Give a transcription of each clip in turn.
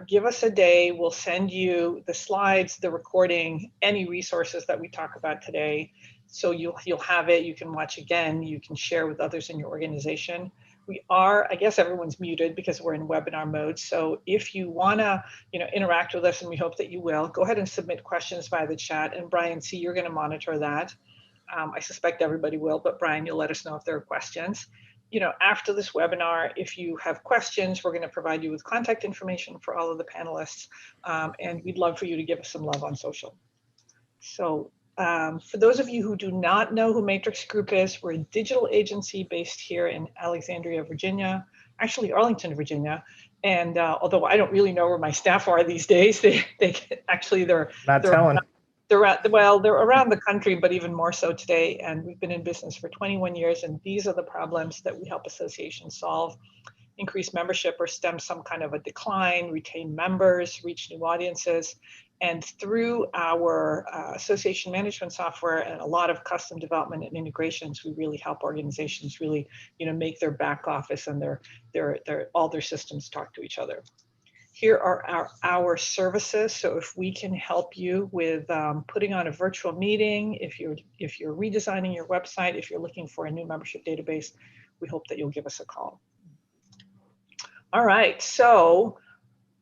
give us a day. We'll send you the slides, the recording, any resources that we talk about today. So you'll have it. You can watch again. You can share with others in your organization. We are, I guess everyone's muted because we're in webinar mode. So if you want to, interact with us, and we hope that you will, go ahead and submit questions via the chat. And Brian, see, you're going to monitor that. I suspect everybody will, but Brian, you'll let us know if there are questions. After this webinar, if you have questions, we're going to provide you with contact information for all of the panelists, and we'd love for you to give us some love on social. So for those of you who do not know who Matrix Group is, we're a digital agency based here in Alexandria, Virginia, actually Arlington, Virginia. And although I don't really know where my staff are these days, they're around the country, but even more so today. And we've been in business for 21 years. And these are the problems that we help associations solve: increase membership or stem some kind of a decline, retain members, reach new audiences. And through our association management software and a lot of custom development and integrations, we really help organizations really, make their back office and all their systems talk to each other. Here are our services. So if we can help you with putting on a virtual meeting, if you're redesigning your website, if you're looking for a new membership database, we hope that you'll give us a call. All right, so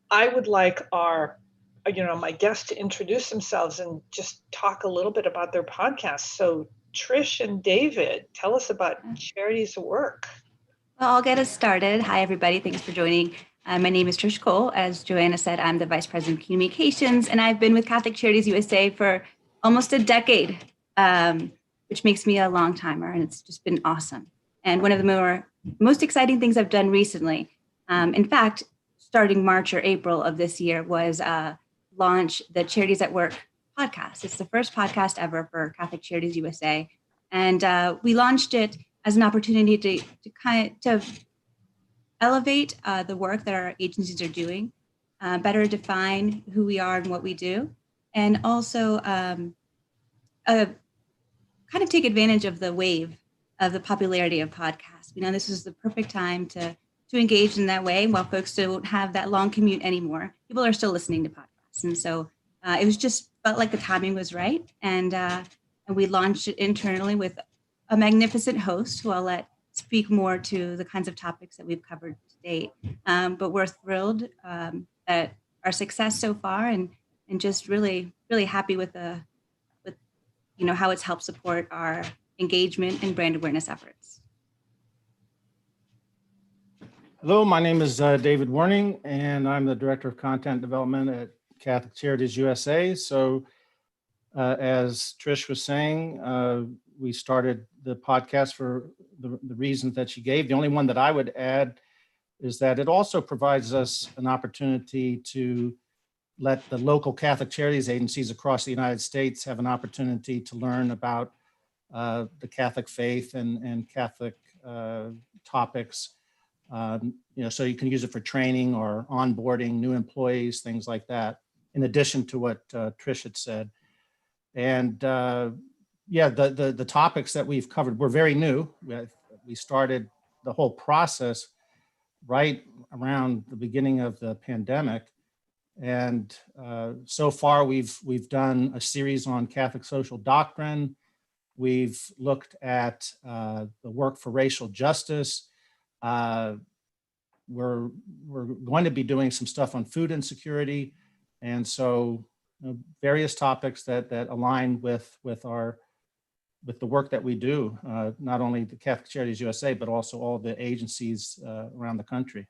I would like my guests to introduce themselves and just talk a little bit about their podcast. So Trish and David, tell us about Charities at Work. Well, I'll get us started. Hi, everybody. Thanks for joining. My name is Trish Cole. As Joanna said, I'm the Vice President of Communications, and I've been with Catholic Charities USA for almost a decade, which makes me a long timer, and it's just been awesome. And one of the most exciting things I've done recently, in fact, starting March or April of this year, was launch the Charities at Work podcast. It's the first podcast ever for Catholic Charities USA. And we launched it as an opportunity to elevate the work that our agencies are doing, better define who we are and what we do, and also kind of take advantage of the wave of the popularity of podcasts. This is the perfect time to engage in that way while folks don't have that long commute anymore. People are still listening to podcasts. And so it was just felt like the timing was right. And we launched it internally with a magnificent host who I'll let speak more to the kinds of topics that we've covered to date. But we're thrilled at our success so far, and just really, really happy with how it's helped support our engagement and brand awareness efforts. Hello, my name is David Werning, and I'm the Director of Content Development at Catholic Charities USA. So as Trish was saying, we started the podcast for the reasons that she gave. The only one that I would add is that it also provides us an opportunity to let the local Catholic Charities agencies across the United States have an opportunity to learn about the Catholic faith and Catholic topics. So you can use it for training or onboarding new employees, things like that, in addition to what Trish had said. And the topics that we've covered were very new. We started the whole process right around the beginning of the pandemic. And so far we've done a series on Catholic social doctrine. We've looked at the work for racial justice. We're going to be doing some stuff on food insecurity. And so various topics that align with the work that we do, not only the Catholic Charities USA, but also all the agencies around the country.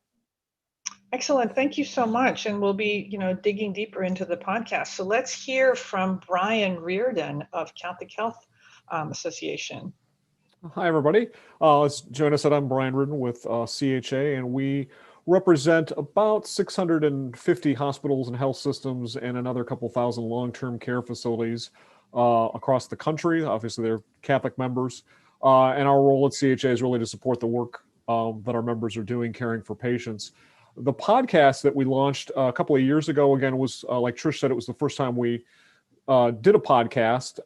Excellent. Thank you so much. And we'll be, digging deeper into the podcast. So let's hear from Brian Reardon of Catholic Health Association. Hi, everybody. As Joanna said, I'm Brian Reardon with CHA, and we represent about 650 hospitals and health systems and another couple thousand long-term care facilities across the country. Obviously, they're Catholic members. And our role at CHA is really to support the work that our members are doing, caring for patients. The podcast that we launched a couple of years ago, again, was, like Trish said, it was the first time we did a podcast.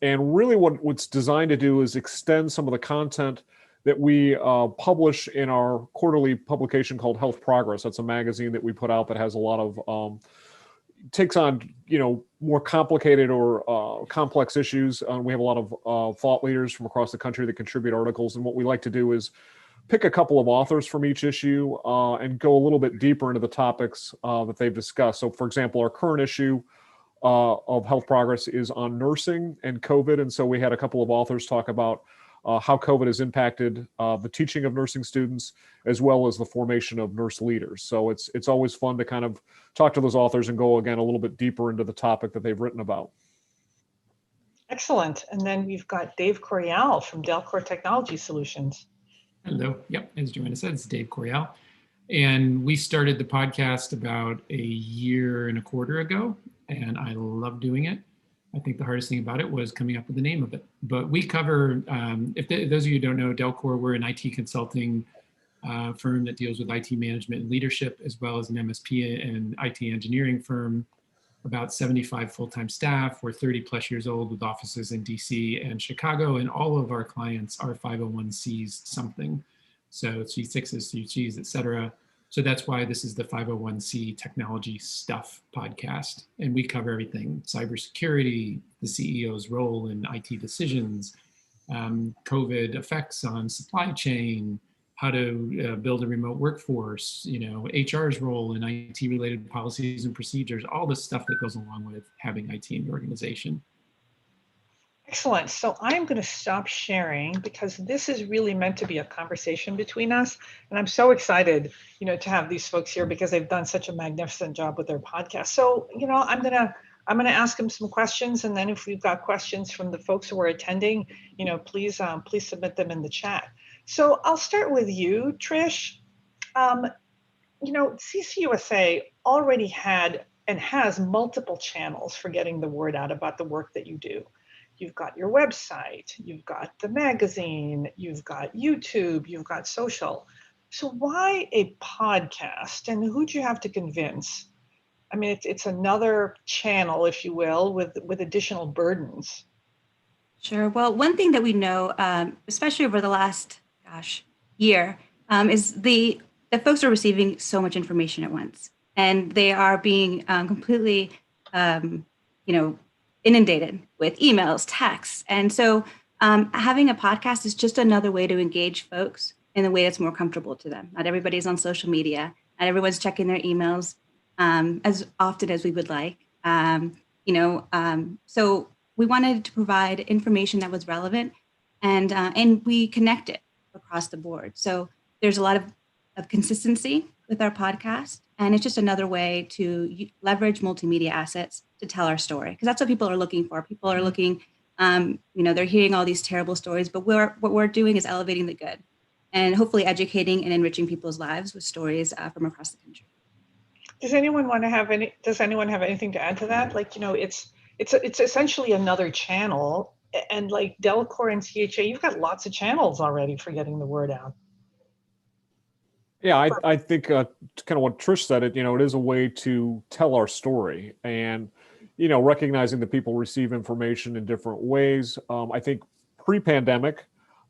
And really what it's designed to do is extend some of the content that we publish in our quarterly publication called Health Progress. That's a magazine that we put out that has a lot of takes on, more complicated or complex issues. We have a lot of thought leaders from across the country that contribute articles. And what we like to do is pick a couple of authors from each issue and go a little bit deeper into the topics that they've discussed. So for example, our current issue of Health Progress is on nursing and COVID. And so we had a couple of authors talk about how COVID has impacted the teaching of nursing students, as well as the formation of nurse leaders. So it's always fun to kind of talk to those authors and go again a little bit deeper into the topic that they've written about. Excellent. And then we've got Dave Coriale from DelCor Technology Solutions. Hello. Yep. As Joanna said, it's Dave Coriale. And we started the podcast about a year and a quarter ago, and I love doing it. I think the hardest thing about it was coming up with the name of it. But we cover, if those of you who don't know, DelCor, we're an IT consulting firm that deals with IT management and leadership, as well as an MSP and IT engineering firm. About 75 full-time staff. We're 30 plus years old with offices in DC and Chicago, and all of our clients are 501Cs something. So C6s, C2Gs, et cetera. So that's why this is the 501C Technology Stuff podcast. And we cover everything: cybersecurity, the CEO's role in IT decisions, COVID effects on supply chain, how to build a remote workforce, HR's role in IT related policies and procedures, all the stuff that goes along with having IT in the organization. Excellent. So I'm going to stop sharing because this is really meant to be a conversation between us. And I'm so excited, to have these folks here because they've done such a magnificent job with their podcast. So, I'm going to ask them some questions. And then if we've got questions from the folks who are attending, please submit them in the chat. So I'll start with you, Trish. CCUSA already had and has multiple channels for getting the word out about the work that you do. You've got your website, you've got the magazine, you've got YouTube, you've got social. So why a podcast, and who'd you have to convince? I mean, it's another channel, if you will, with additional burdens. Sure. Well, one thing that we know, especially over the last, year, is the folks are receiving so much information at once, and they are being completely, inundated with emails, texts. And so having a podcast is just another way to engage folks in a way that's more comfortable to them. Not everybody's on social media, not everyone's checking their emails as often as we would like. So we wanted to provide information that was relevant, and we connect it across the board. So there's a lot of consistency with our podcast, and it's just another way to leverage multimedia assets to tell our story, because that's what people are looking for. People are looking, they're hearing all these terrible stories, but what we're doing is elevating the good and hopefully educating and enriching people's lives with stories from across the country. Does anyone have anything to add to that? It's essentially another channel, and like DelCor and CHA, you've got lots of channels already for getting the word out. Yeah, I think kind of what Trish said, it is a way to tell our story, and recognizing that people receive information in different ways. I think pre-pandemic,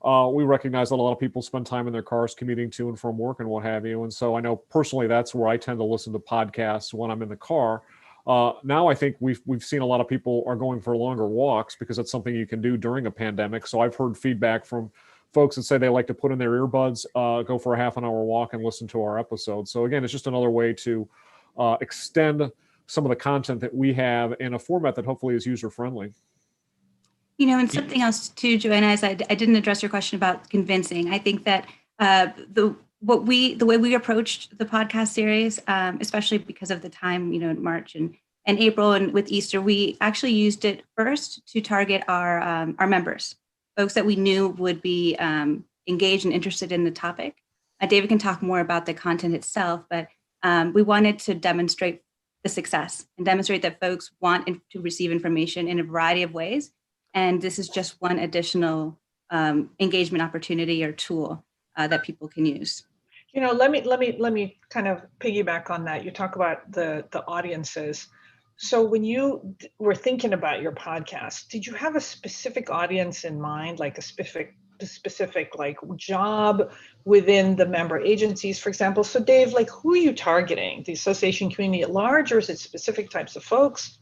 we recognize that a lot of people spend time in their cars commuting to and from work and what have you. And so I know personally that's where I tend to listen to podcasts when I'm in the car. Now I think we've seen a lot of people are going for longer walks because it's something you can do during a pandemic. So I've heard feedback from folks that say they like to put in their earbuds, go for a half an hour walk and listen to our episodes. So again, it's just another way to extend some of the content that we have in a format that hopefully is user-friendly. And something else too, Joanna, is I didn't address your question about convincing. I think that the way we approached the podcast series, especially because of the time, in March and April and with Easter, we actually used it first to target our members, folks that we knew would be engaged and interested in the topic. David can talk more about the content itself, but we wanted to demonstrate the success and demonstrate that folks want to receive information in a variety of ways. And this is just one additional engagement opportunity or tool that people can use. Let me kind of piggyback on that. You talk about the audiences. So when you were thinking about your podcast, did you have a specific audience in mind, like a specific the specific like job within the member agencies, for example. So Dave, like who are you targeting? The association community at large, or is it specific types of folks?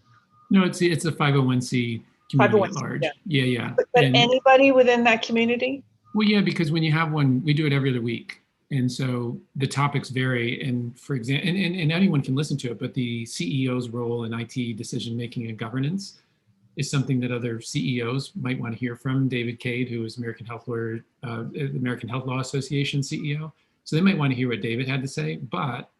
No, it's a 501c community at 501c, large. yeah. Yeah. But And anybody within that community? well, yeah, because when you have one, we do it every other week. And so the topics vary. And for example, and anyone can listen to it, but the CEO's role in IT decision making and governance is something that other CEOs might want to hear from. David Cade, who is American Health Law Association CEO. So they might want to hear what David had to say. But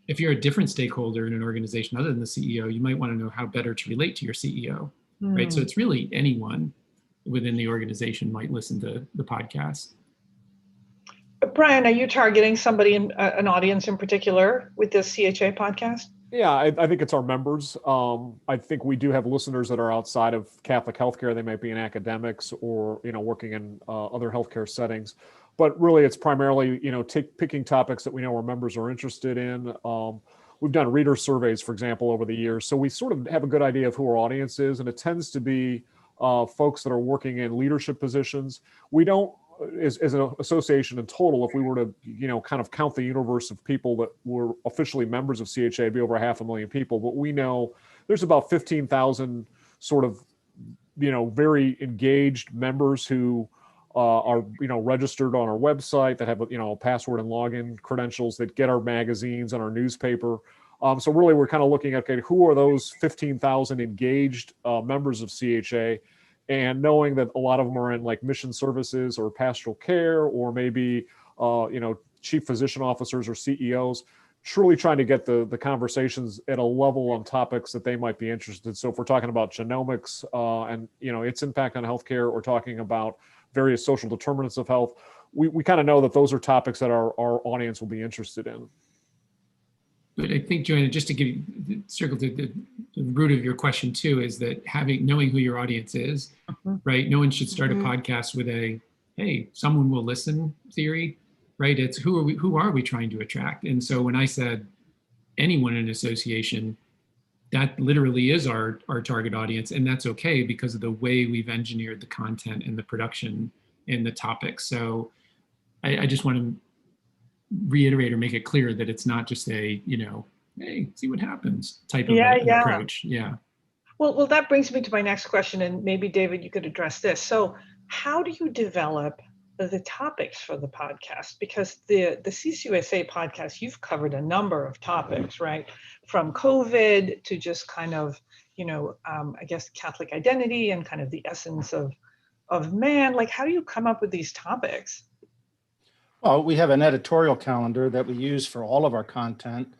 if you're a different stakeholder in an organization other than the CEO, you might want to know how better to relate to your CEO, right? So it's really anyone within the organization might listen to the podcast. Brian, are you targeting somebody in an audience in particular with this CHA podcast? Yeah, I think it's our members. I think we do have listeners that are outside of Catholic healthcare. They might be in academics or, working in other healthcare settings. But really, it's primarily, picking topics that we know our members are interested in. We've done reader surveys, for example, over the years. So we sort of have a good idea of who our audience is. And it tends to be folks that are working in leadership positions. We don't, as an association in total, if we were to, kind of count the universe of people that were officially members of CHA, it'd be over 500,000 people. But we know there's about 15,000 sort of, very engaged members who are, registered on our website, that have, a password and login credentials, that get our magazines and our newspaper. So really, we're kind of looking at, okay, who are those 15,000 engaged members of CHA? And knowing that a lot of them are in like mission services or pastoral care, or maybe, chief physician officers or CEOs, truly trying to get the conversations at a level on topics that they might be interested. So if we're talking about genomics and, its impact on healthcare, or talking about various social determinants of health, we kind of know that those are topics that our audience will be interested in. But I think, Joanna, just to circle to the root of your question too, is that knowing who your audience is, right? No one should start a podcast with hey, someone will listen theory, right? It's who are we trying to attract? And so when I said anyone in an association, that literally is our target audience. And that's okay because of the way we've engineered the content and the production and the topics. So I just want to reiterate or make it clear that it's not just hey, see what happens type of an approach. Yeah. Well, that brings me to my next question, and maybe David, you could address this. So how do you develop the topics for the podcast? Because the CCUSA podcast, you've covered a number of topics, right? From COVID to just kind of, I guess Catholic identity and kind of the essence of man. Like, how do you come up with these topics? Well, we have an editorial calendar that we use for all of our content,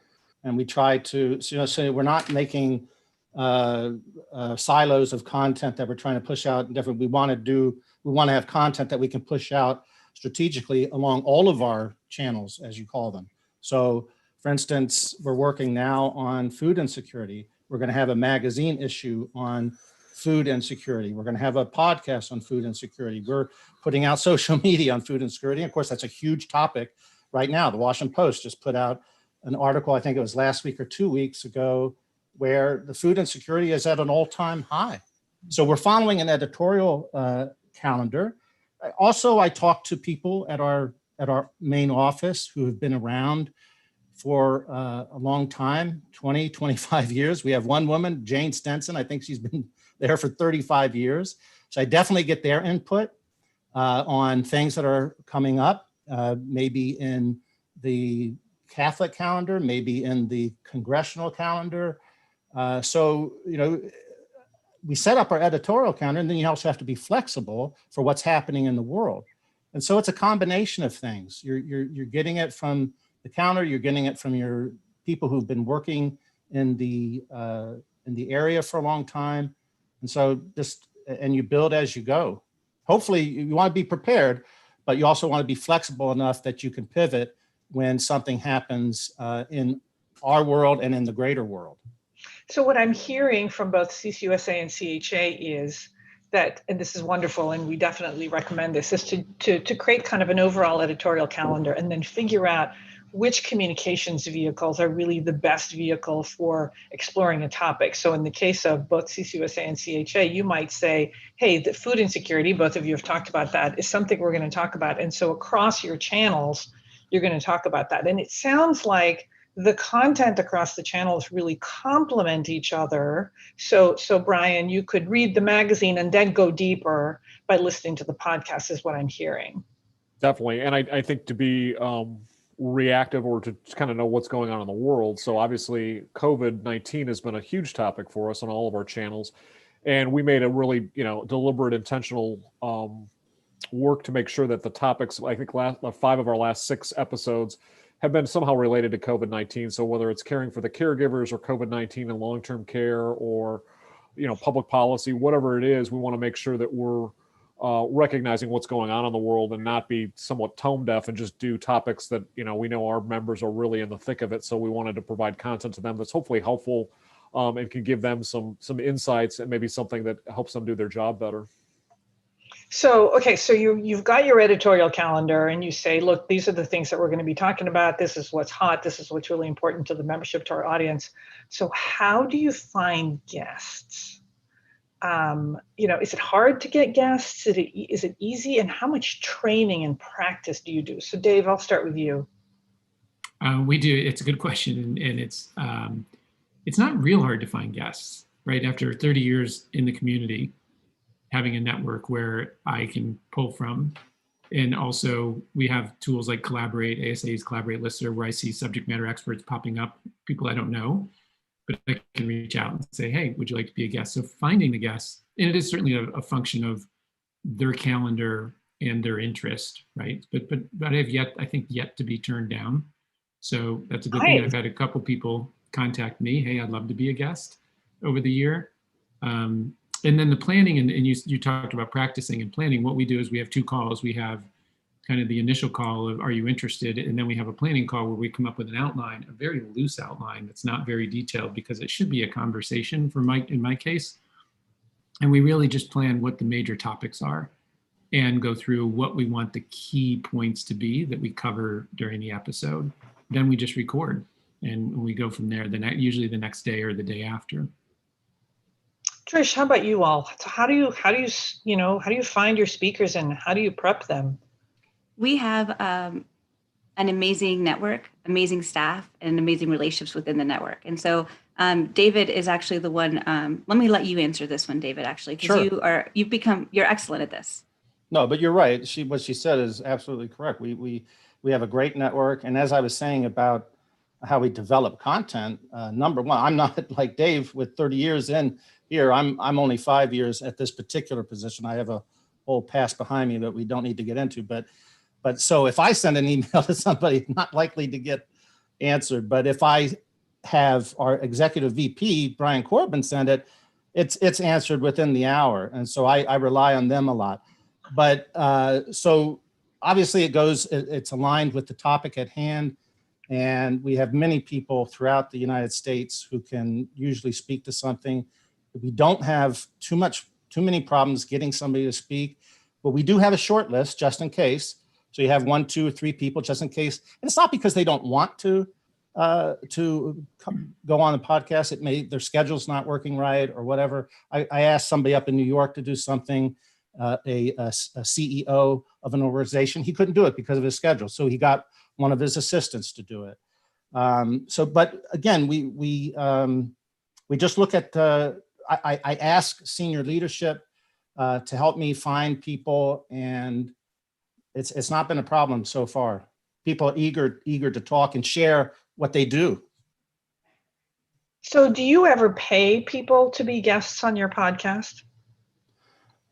and we try to, so we're not making silos of content that we're trying to push out. We want to have content that we can push out strategically along all of our channels, as you call them. So, for instance, we're working now on food insecurity. We're going to have a magazine issue on food insecurity. We're going to have a podcast on food insecurity. We're putting out social media on food insecurity. Of course, that's a huge topic right now. The Washington Post just put out an article, I think it was last week or 2 weeks ago, where the food insecurity is at an all-time high. So we're following an editorial calendar. Also, I talk to people at our main office who have been around for a long time, 20, 25 years. We have one woman, Jane Stenson. I think she's been there for 35 years. So I definitely get their input on things that are coming up, maybe in the Catholic calendar, maybe in the congressional calendar. So, we set up our editorial calendar, and then you also have to be flexible for what's happening in the world. And so it's a combination of things. You're getting it from the calendar, you're getting it from your people who've been working in the area for a long time. And so and you build as you go. Hopefully you want to be prepared, but you also want to be flexible enough that you can pivot when something happens in our world and in the greater world. So what I'm hearing from both CCUSA and CHA is that, and this is wonderful, and we definitely recommend this, is to create kind of an overall editorial calendar and then figure out which communications vehicles are really the best vehicle for exploring a topic. So in the case of both CCUSA and CHA, you might say, hey, the food insecurity, both of you have talked about that, is something we're going to talk about. And so across your channels, you're going to talk about that. And it sounds like the content across the channels really complement each other. So Brian, you could read the magazine and then go deeper by listening to the podcast is what I'm hearing. Definitely. And I think to be reactive or to kind of know what's going on in the world. So obviously COVID-19 has been a huge topic for us on all of our channels. And we made a really, deliberate, intentional work to make sure that the topics, I think 5 of our last 6 episodes have been somehow related to COVID-19. So whether it's caring for the caregivers or COVID-19 and long-term care or, public policy, whatever it is, we want to make sure that we're recognizing what's going on in the world and not be somewhat tone deaf and just do topics that, we know our members are really in the thick of it. So we wanted to provide content to them that's hopefully helpful and can give them some insights and maybe something that helps them do their job better. So, okay, so you've got your editorial calendar and you say, look, these are the things that we're going to be talking about. This is what's hot. This is what's really important to the membership, to our audience. So how do you find guests? Is it hard to get guests? Is it easy? And how much training and practice do you do? So Dave, I'll start with you. We do. It's a good question. And it's not real hard to find guests, right? After 30 years in the community, having a network where I can pull from. And also we have tools like Collaborate, ASA's Collaborate Lister, where I see subject matter experts popping up, people I don't know, but I can reach out and say, hey, would you like to be a guest? So finding the guests, and it is certainly a function of their calendar and their interest, right? But I have yet to be turned down. So that's a good thing. I've had a couple people contact me, hey, I'd love to be a guest over the year. And then the planning, and you talked about practicing and planning. What we do is we have 2 calls. We have kind of the initial call of, are you interested? And then we have a planning call where we come up with an outline, a very loose outline that's not very detailed because it should be a conversation in my case. And we really just plan what the major topics are and go through what we want the key points to be that we cover during the episode. Then we just record and we go from there, usually the next day or the day after. Trish, how about you all? So how do you find your speakers and how do you prep them? We have an amazing network, amazing staff, and amazing relationships within the network. And so David is actually the one. Let me let you answer this one, David. Actually, because Sure. you're excellent at this. No, but you're right. What she said is absolutely correct. We have a great network, and as I was saying about how we develop content, number one, I'm not like Dave with 30 years in here. I'm only 5 years at this particular position. I have a whole past behind me that we don't need to get into. But so if I send an email to somebody, not likely to get answered. But if I have our executive VP, Brian Corbin, send it, it's answered within the hour. And so I rely on them a lot. But so obviously it's aligned with the topic at hand. And we have many people throughout the United States who can usually speak to something. We don't have too many problems getting somebody to speak, but we do have a short list just in case. So you have 1, 2, or 3 people just in case. And it's not because they don't want to go on the podcast. Their schedule's not working right or whatever. I asked somebody up in New York to do something, a CEO of an organization. He couldn't do it because of his schedule. So he got one of his assistants to do it. But again, we just look at, I ask senior leadership to help me find people, and it's not been a problem so far. People are eager to talk and share what they do. So do you ever pay people to be guests on your podcast?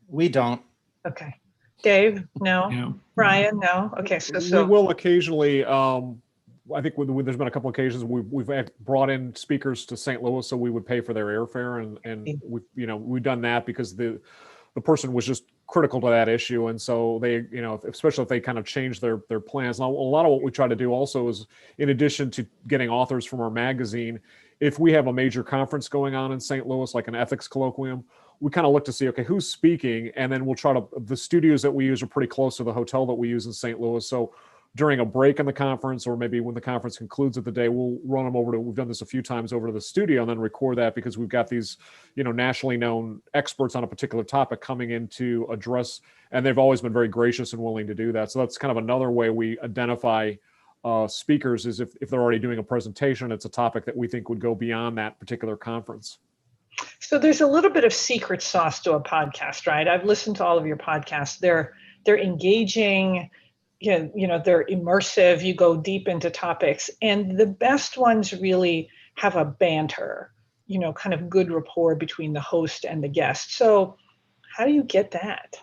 We don't. Okay. Dave, no. No. Brian, no. Okay, so we will occasionally. I think there's been a couple occasions we've brought in speakers to St. Louis, so we would pay for their airfare, and we've done that because the person was just critical to that issue, and so they, especially if they kind of change their plans. Now, a lot of what we try to do also is, in addition to getting authors from our magazine, if we have a major conference going on in St. Louis, like an ethics colloquium, we kind of look to see, okay, who's speaking, and then we'll try to. The studios that we use are pretty close to the hotel that we use in St. Louis, so during a break in the conference, or maybe when the conference concludes of the day, we'll run them over to, we've done this a few times, over to the studio and then record that, because we've got these, nationally known experts on a particular topic coming in to address, and they've always been very gracious and willing to do that. So that's kind of another way we identify speakers, is if they're already doing a presentation, it's a topic that we think would go beyond that particular conference. So there's a little bit of secret sauce to a podcast, right? I've listened to all of your podcasts. They're engaging, they're immersive. You go deep into topics, and the best ones really have a banter, kind of good rapport between the host and the guest. So how do you get that?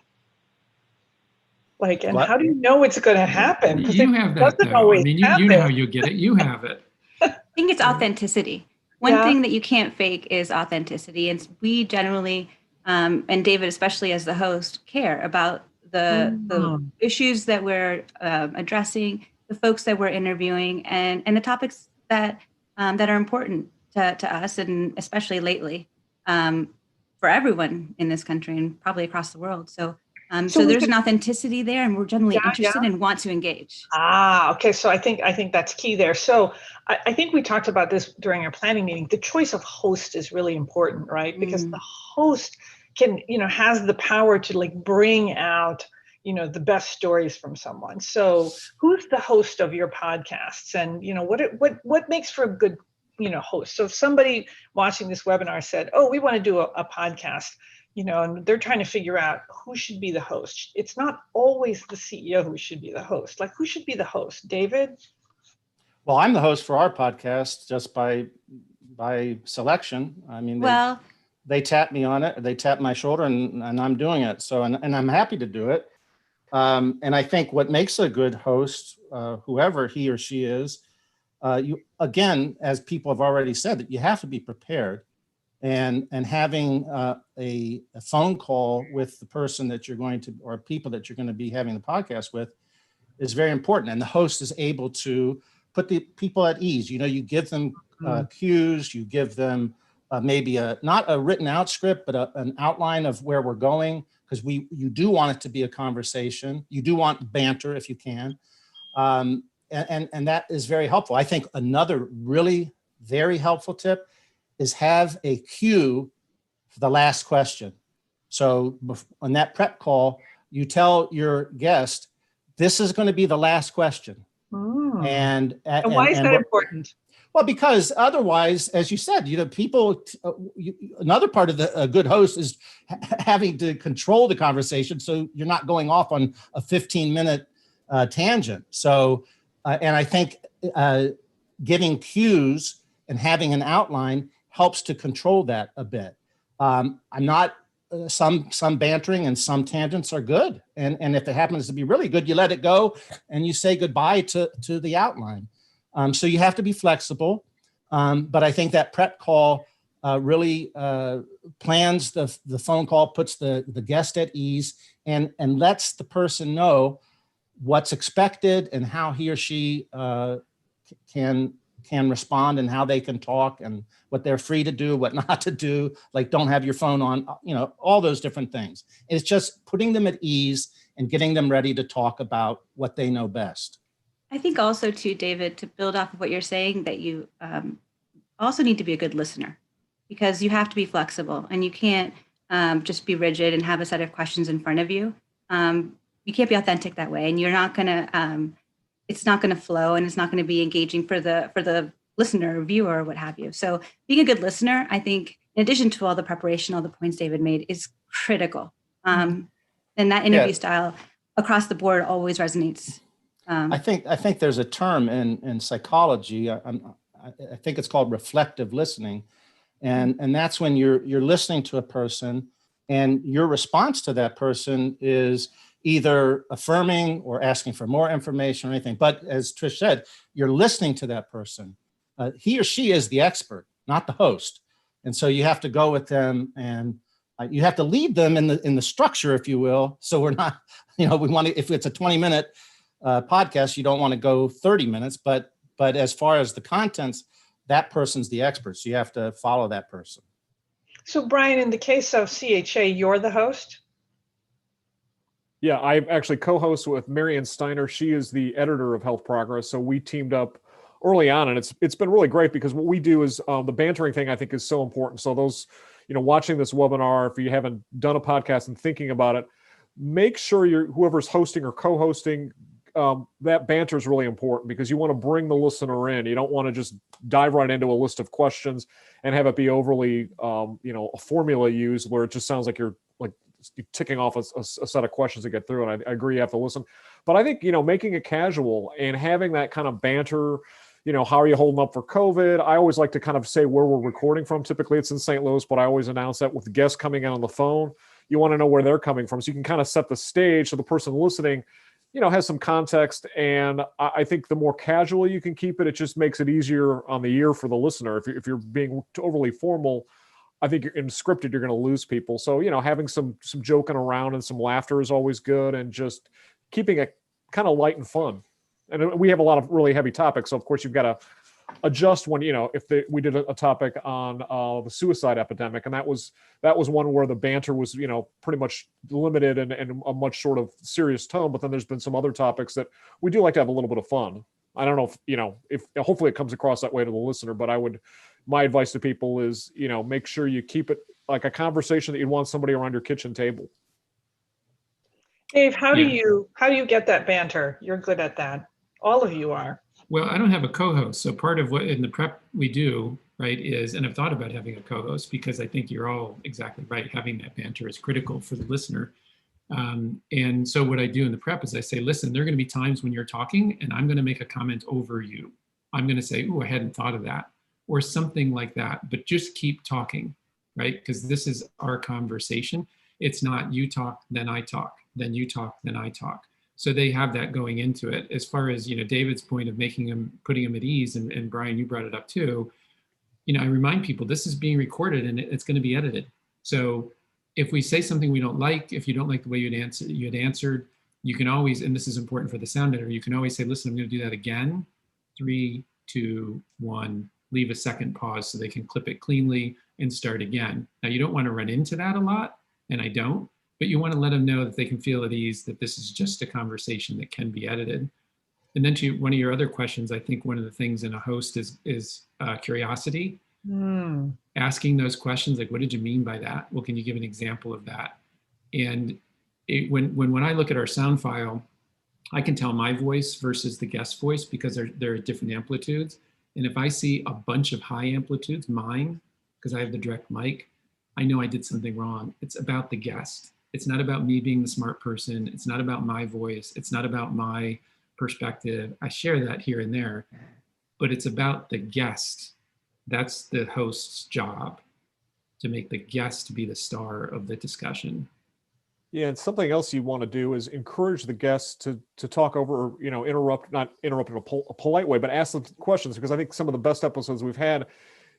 How do you know it's going to happen? You have that, though. I mean, you know how you get it. You have it. I think it's authenticity. One thing that you can't fake is authenticity. And we generally, and David, especially as the host, care about the issues that we're addressing, the folks that we're interviewing, and the topics that are important to us, and especially lately for everyone in this country and probably across the world. So there's an authenticity there, and we're generally interested and want to engage. Okay. So I think that's key there. So I think we talked about this during our planning meeting. The choice of host is really important, right? Because the host can, has the power to bring out, the best stories from someone. So who's the host of your podcasts, and, what makes for a good, host? So if somebody watching this webinar said, oh, we want to do a podcast, and they're trying to figure out who should be the host. It's not always the CEO who should be the host. Who should be the host? David? Well, I'm the host for our podcast just by selection. I mean, they tap me on it, they tap my shoulder, and I'm doing it. So, and I'm happy to do it. And I think what makes a good host, whoever he or she is, you, again, as people have already said, that you have to be prepared. And having a phone call with the person that you're going to, or people that you're going to be having the podcast with, is very important. And the host is able to put the people at ease. You give them cues, you give them maybe not a written out script, but an outline of where we're going, because you do want it to be a conversation. You do want banter if you can. And that is very helpful. I think another really very helpful tip is have a cue for the last question. So on that prep call, you tell your guest, this is going to be the last question. And why is that important? Well, because otherwise, as you said, people, another part of a good host is having to control the conversation, so you're not going off on a 15-minute tangent. So, and I think giving cues and having an outline helps to control that a bit. I'm not, some bantering and some tangents are good. And if it happens to be really good, you let it go and you say goodbye to the outline. So you have to be flexible. But I think that prep call really plans the phone call, puts the guest at ease, and lets the person know what's expected and how he or she can respond, and how they can talk, and what they're free to do, what not to do, don't have your phone on, all those different things. It's just putting them at ease and getting them ready to talk about what they know best. I think also too, David, to build off of what you're saying, that you also need to be a good listener, because you have to be flexible, and you can't just be rigid and have a set of questions in front of you. You can't be authentic that way, and you're not going to, it's not going to flow, and it's not going to be engaging for the listener or viewer or what have you. So being a good listener, I think, in addition to all the preparation, all the points David made, is critical. And that interview style across the board always resonates. I think there's a term in psychology. I think it's called reflective listening, and that's when you're listening to a person, and your response to that person is either affirming or asking for more information or anything. But as Trish said, you're listening to that person. He or she is the expert, not the host. And so you have to go with them, and you have to lead them in the structure, if you will. So we're not, we want to, if it's a 20-minute podcast, you don't want to go 30 minutes, but as far as the contents, that person's the expert. So you have to follow that person. So Brian, in the case of CHA, you're the host? Yeah, I actually co-host with Marianne Steiner. She is the editor of Health Progress. So we teamed up early on, and it's been really great because what we do is the bantering thing I think is so important. So those, watching this webinar, if you haven't done a podcast and thinking about it, make sure whoever's hosting or co-hosting, that banter is really important because you want to bring the listener in. You don't want to just dive right into a list of questions and have it be overly, a formula used where it just sounds like you're ticking off a set of questions to get through. And I agree, you have to listen. But I think, making it casual and having that kind of banter, how are you holding up for COVID? I always like to kind of say where we're recording from. Typically it's in St. Louis, but I always announce that with the guests coming in on the phone. You want to know where they're coming from. So you can kind of set the stage so the person listening, has some context. And I think the more casual you can keep it, it just makes it easier on the ear for the listener. If you're being overly formal, I think in scripted, you're going to lose people. So, having some joking around and some laughter is always good, and just keeping it kind of light and fun. And we have a lot of really heavy topics. So of course you've got to adjust when, if we did a topic on the suicide epidemic, and that was one where the banter was, pretty much limited and a much sort of serious tone. But then there's been some other topics that we do like to have a little bit of fun. I don't know if hopefully it comes across that way to the listener, but my advice to people is, make sure you keep it like a conversation that you'd want somebody around your kitchen table. Dave, how do you get that banter? You're good at that. All of you are. Well, I don't have a co-host. So part of what in the prep we do, right, is, and I've thought about having a co-host because I think you're all exactly right. Having that banter is critical for the listener. And so what I do in the prep is I say, listen, there are going to be times when you're talking and I'm going to make a comment over you. I'm going to say, oh, I hadn't thought of that, or something like that, but just keep talking, right? Because this is our conversation. It's not you talk, then I talk, then you talk, then I talk. So they have that going into it. As far as, David's point of putting him at ease, and Brian, you brought it up too, I remind people this is being recorded and it's going to be edited. So if we say something we don't like, if you don't like the way you had answered, you can always, and this is important for the sound editor, you can always say, listen, I'm going to do that again. 3, 2, 1, leave a second pause so they can clip it cleanly and start again. Now you don't want to run into that a lot, and I don't, but you want to let them know that they can feel at ease, that this is just a conversation that can be edited. And then to one of your other questions, I think one of the things in a host is curiosity. Asking those questions, like, what did you mean by that? Well, can you give an example of that? And when I look at our sound file, I can tell my voice versus the guest voice because they're at different amplitudes. And if I see a bunch of high amplitudes, mine, because I have the direct mic, I know I did something wrong. It's about the guest. It's not about me being the smart person. It's not about my voice. It's not about my perspective. I share that here and there, but it's about the guest. That's the host's job, to make the guest be the star of the discussion. Yeah, and something else you want to do is encourage the guests to talk over, not interrupt in a polite way, but ask them questions, because I think some of the best episodes we've had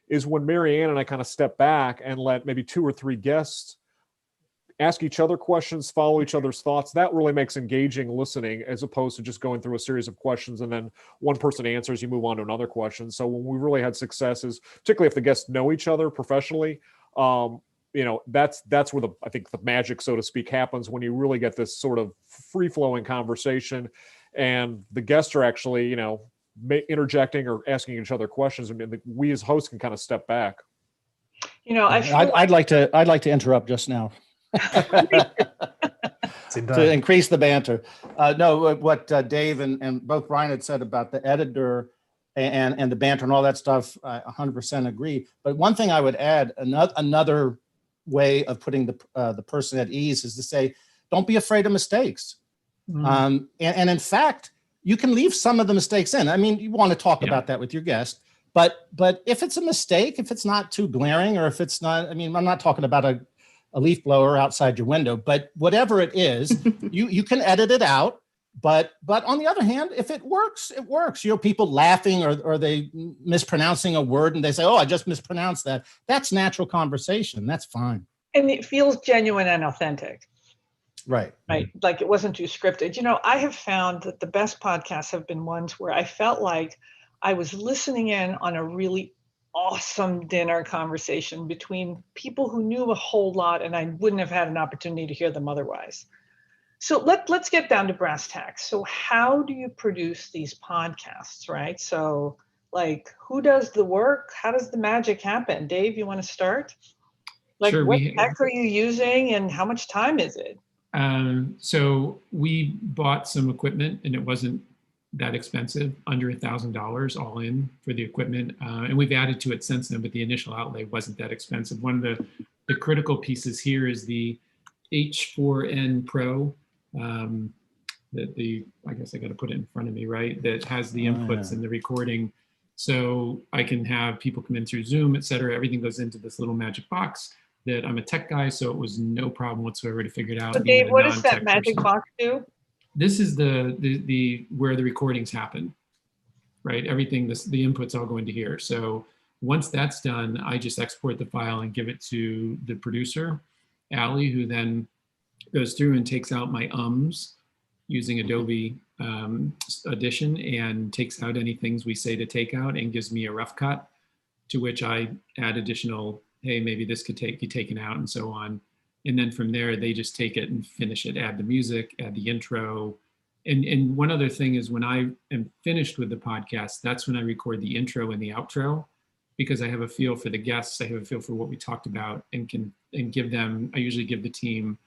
is when Marianne and I kind of step back and let maybe 2 or 3 guests ask each other questions, follow each other's thoughts. That really makes engaging listening, as opposed to just going through a series of questions and then one person answers, you move on to another question. So when we really had successes, particularly if the guests know each other professionally, that's where I think the magic, so to speak, happens, when you really get this sort of free-flowing conversation and the guests are actually, interjecting or asking each other questions, and we as hosts can kind of step back. I'd like to interrupt just now. To increase the banter. What Dave and both Brian had said about the editor and the banter and all that stuff, I 100% agree. But one thing I would add, another way of putting the person at ease is to say, don't be afraid of mistakes. And in fact, you can leave some of the mistakes in. I mean, you want to talk about that with your guest, but if it's a mistake, if it's not too glaring, or if it's not, I'm not talking about a leaf blower outside your window, but whatever it is, you can edit it out. But on the other hand, if it works, it works. People laughing or they mispronouncing a word and they say, oh, I just mispronounced that. That's natural conversation. That's fine. And it feels genuine and authentic. Right. Like it wasn't too scripted. I have found that the best podcasts have been ones where I felt like I was listening in on a really awesome dinner conversation between people who knew a whole lot, and I wouldn't have had an opportunity to hear them otherwise. So let's get down to brass tacks. So how do you produce these podcasts, right? So like, who does the work? How does the magic happen? Dave, you want to start? Like, Sure. what tech are you using and how much time is it? So we bought some equipment, and it wasn't that expensive, under $1,000 all in for the equipment. And we've added to it since then, but the initial outlay wasn't that expensive. One of the critical pieces here is the H4n Pro. I guess I got to put it in front of me, right? That has the inputs and the recording. So I can have people come in through Zoom, et cetera. Everything goes into this little magic box. That I'm a tech guy, so it was no problem whatsoever to figure it out. So Dave, what does that magic box do? This is the where the recordings happen, right? Everything, the inputs all go into here. So once that's done, I just export the file and give it to the producer, Allie, who then goes through and takes out my ums using Adobe Audition and takes out any things we say to take out and gives me a rough cut, to which I add additional, hey, maybe this could be taken out and so on. And then from there, they just take it and finish it, add the music, add the intro. And one other thing is when I am finished with the podcast, that's when I record the intro and the outro, because I have a feel for the guests, I have a feel for what we talked about, and give them, I usually give the team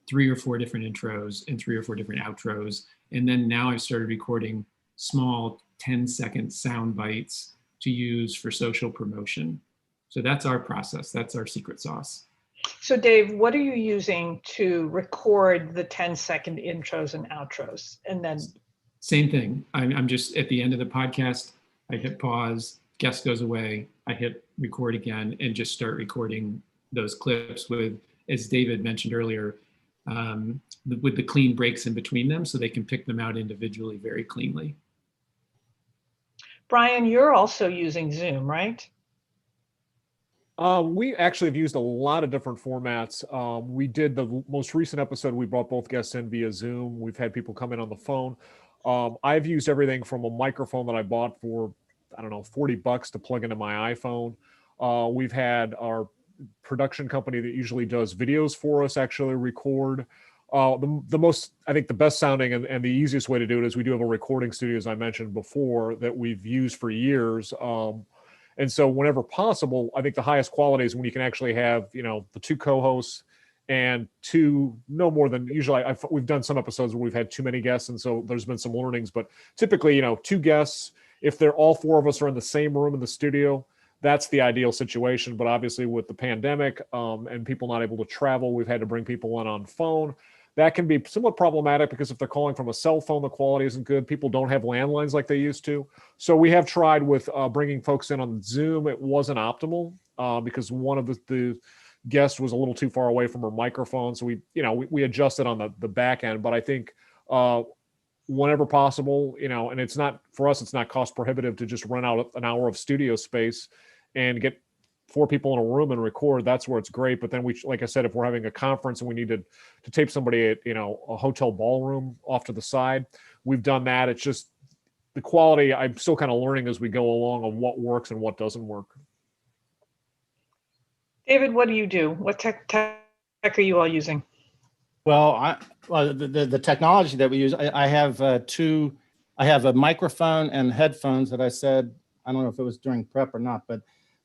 3 or 4 different intros and 3 or 4 different outros. And then now I've started recording small 10-second sound bites to use for social promotion. So that's our process. That's our secret sauce. So Dave, what are you using to record the 10-second intros and outros? And then same thing. I'm just at the end of the podcast, I hit pause, guest goes away, I hit record again, and just start recording those clips with, as David mentioned earlier, with the clean breaks in between them, so they can pick them out individually very cleanly. Brian, you're also using Zoom, right? We actually have used a lot of different formats. We did the most recent episode, we brought both guests in via Zoom. We've had people come in on the phone. I've used everything from a microphone that I bought for, I don't know, $40 to plug into my iPhone. We've had our production company that usually does videos for us actually record. The most, I think the best sounding and the easiest way to do it is we do have a recording studio, as I mentioned before, that we've used for years. And so whenever possible, I think the highest quality is when you can actually have, the 2 co-hosts and 2, no more than, usually we've done some episodes where we've had too many guests. And so there's been some learnings, but typically, 2 guests, if they're all 4 of us are in the same room in the studio, that's the ideal situation. But obviously with the pandemic and people not able to travel, we've had to bring people in on phone. That can be somewhat problematic because if they're calling from a cell phone, the quality isn't good. People don't have landlines like they used to. So we have tried with bringing folks in on Zoom. It wasn't optimal because one of the guests was a little too far away from her microphone. So we adjusted on the back end. But I think whenever possible, and it's not, for us, it's not cost prohibitive to just rent out an hour of studio space and get 4 people in a room and record. That's where it's great. But then like I said, if we're having a conference and we need to tape somebody at, a hotel ballroom off to the side, we've done that. It's just the quality. I'm still kind of learning as we go along on what works and what doesn't work. David, what do you do? What tech are you all using? Well, the technology that we use, I have I have a microphone and headphones that I said, I don't know if it was during prep or not, but